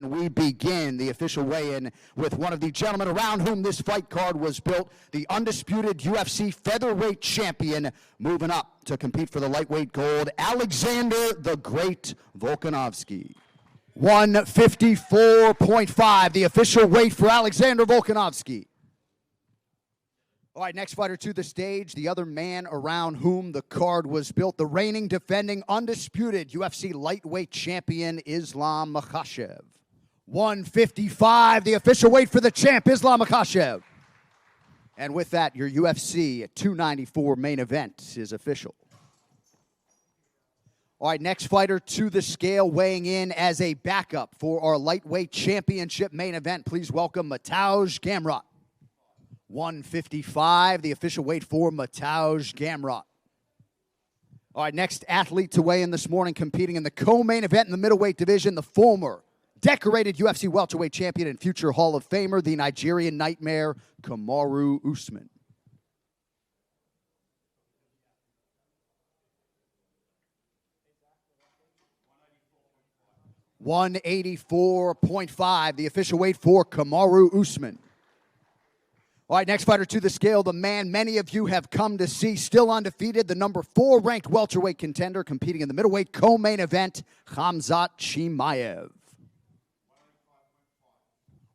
We begin the official weigh-in with one of the gentlemen around whom this fight card was built, the undisputed UFC featherweight champion, moving up to compete for the lightweight gold, Alexander the Great Volkanovski. 154.5, the official weight for Alexander Volkanovski. All right, next fighter to the stage, the other man around whom the card was built, the reigning, defending, undisputed UFC lightweight champion, Islam Makhachev. 155, the official weight for the champ, Islam Makhachev. And with that, your UFC 294 main event is official. All right, next fighter to the scale, weighing in as a backup for our lightweight championship main event. Please welcome Mateusz Gamrot. 155, the official weight for Mateusz Gamrot. All right, next athlete to weigh in this morning, competing in the co-main event in the middleweight division, the former decorated UFC welterweight champion and future Hall of Famer, the Nigerian Nightmare, Kamaru Usman. $184.5, the official weight for Kamaru Usman. All right, next fighter to the scale, the man many of you have come to see, still undefeated, the number 4 ranked welterweight contender, competing in the middleweight co-main event, Khamzat Chimaev.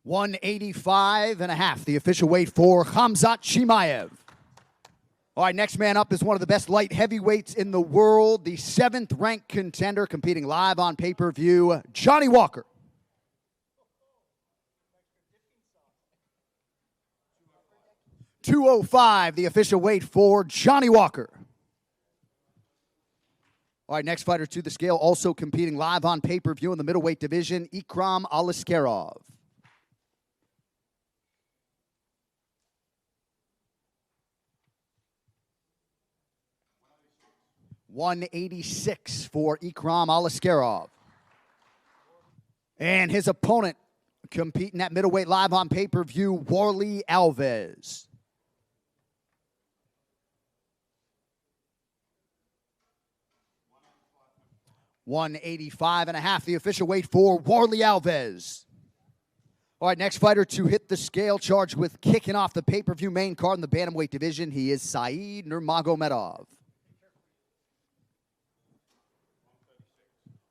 185.5, the official weight for Khamzat Chimaev. All right, next man up is one of the best light heavyweights in the world, the 7th ranked contender, competing live on pay-per-view, Johnny Walker. 205, the official weight for Johnny Walker. All right, next fighter to the scale, also competing live on pay-per-view in the middleweight division, Ikram Aliskerov. 186 for Ikram Aliskerov. And his opponent competing at middleweight live on pay-per-view, Warlley Alves. 185.5, the official weight for Warlley Alves. All right, next fighter to hit the scale, charged with kicking off the pay-per-view main card in the bantamweight division, he is Said Nurmagomedov.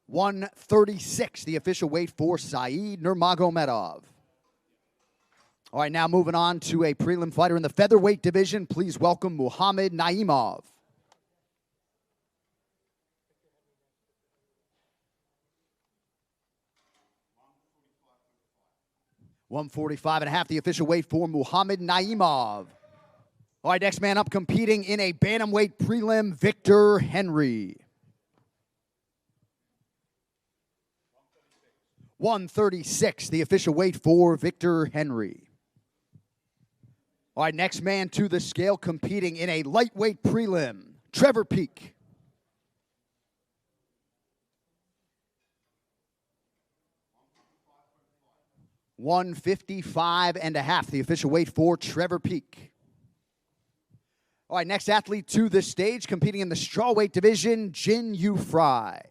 136, the official weight for Said Nurmagomedov. All right, now moving on to a prelim fighter in the featherweight division. Please welcome Muhammad Naimov. 145.5, the official weight for Muhammad Naimov. All right, next man up competing in a bantamweight prelim, Victor Henry. 136, the official weight for Victor Henry. All right, next man to the scale, competing in a lightweight prelim, Trevor Peek. 155.5, the official weight for Trevor Peek. All right, next athlete to the stage, competing in the strawweight division, Jin Yu Fry.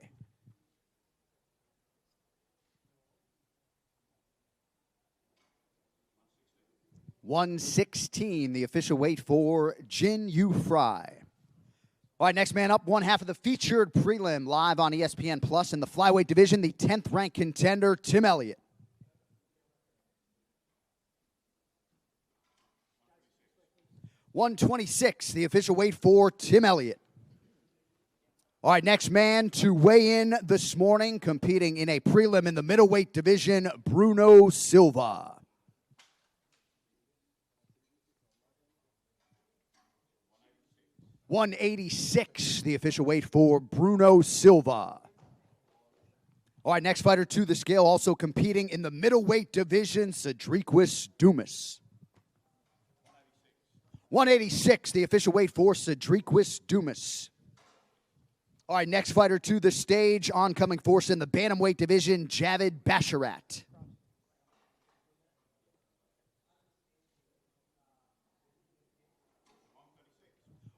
116, the official weight for Jin Yu Fry. All right, next man up, one half of the featured prelim, live on ESPN Plus in the flyweight division, the 10th ranked contender, Tim Elliott. 126, the official weight for Tim Elliott. All right, next man to weigh in this morning, competing in a prelim in the middleweight division, Bruno Silva. 186, the official weight for Bruno Silva. All right, next fighter to the scale, also competing in the middleweight division, Cedriquis Dumas. 186, the official weight for Cedriquis Dumas. All right, next fighter to the stage, oncoming force in the bantamweight division, Javid Basharat.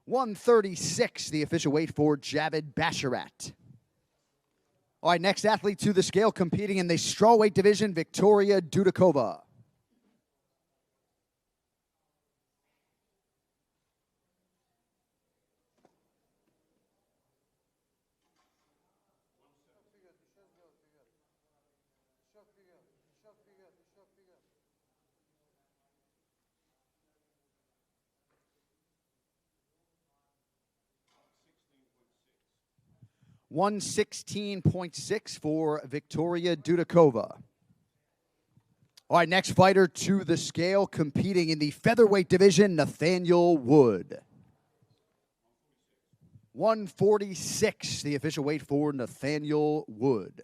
136, the official weight for Javid Basharat. All right, next athlete to the scale competing in the strawweight division, Victoria Dudakova. $116.6 for Victoria Dudakova. All right, next fighter to the scale competing in the featherweight division, Nathaniel Wood. 146, the official weight for Nathaniel Wood.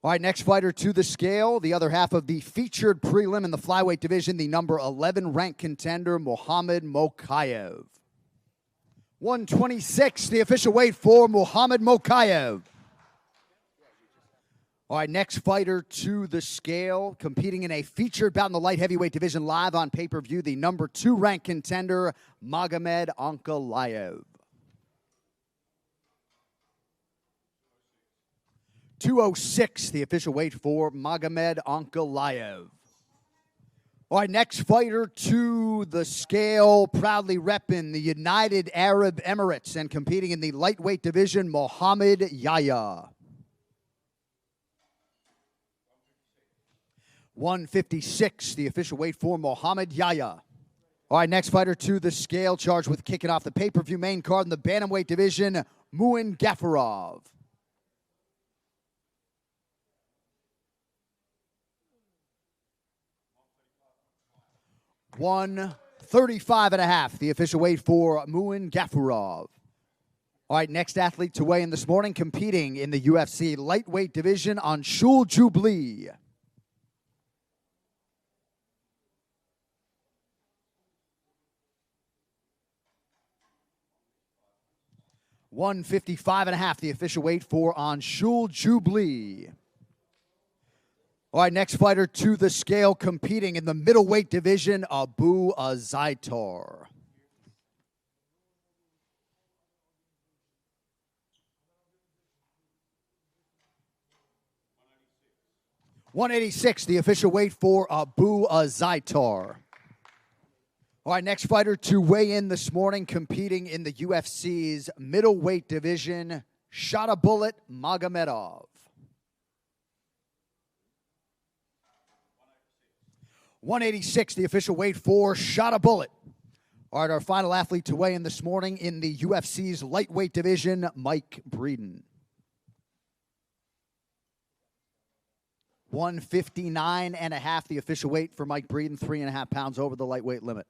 All right, next fighter to the scale, the other half of the featured prelim in the flyweight division, the number 11 ranked contender, Muhammad Mokaev. 126, the official weight for Muhammad Mokaev. All right, next fighter to the scale, competing in a featured bout in the light heavyweight division live on pay-per-view, the number 2 ranked contender, Magomed Ankalaev. 206, the official weight for Magomed Ankalaev. All right, next fighter to the scale, proudly repping the United Arab Emirates and competing in the lightweight division, Mohamed Yahya. 156, the official weight for Mohamed Yahya. All right, next fighter to the scale, charged with kicking off the pay-per-view main card in the bantamweight division, Muin Gafarov. 135.5, the official weight for Muin Gafarov. All right, next athlete to weigh in this morning, competing in the UFC lightweight division, Anshul Jubilee. 155.5, the official weight for Anshul Jubilee. All right, next fighter to the scale, competing in the middleweight division, Abu Dhabi. 186, the official weight for Abu Dhabi. All right, next fighter to weigh in this morning, competing in the UFC's middleweight division, Shot a Bullet Magomedov. 186, the official weight for Shot a Bullet. All right, our final athlete to weigh in this morning in the UFC's lightweight division, Mike Breeden. 159.5, the official weight for Mike Breeden, 3.5 pounds over the lightweight limit.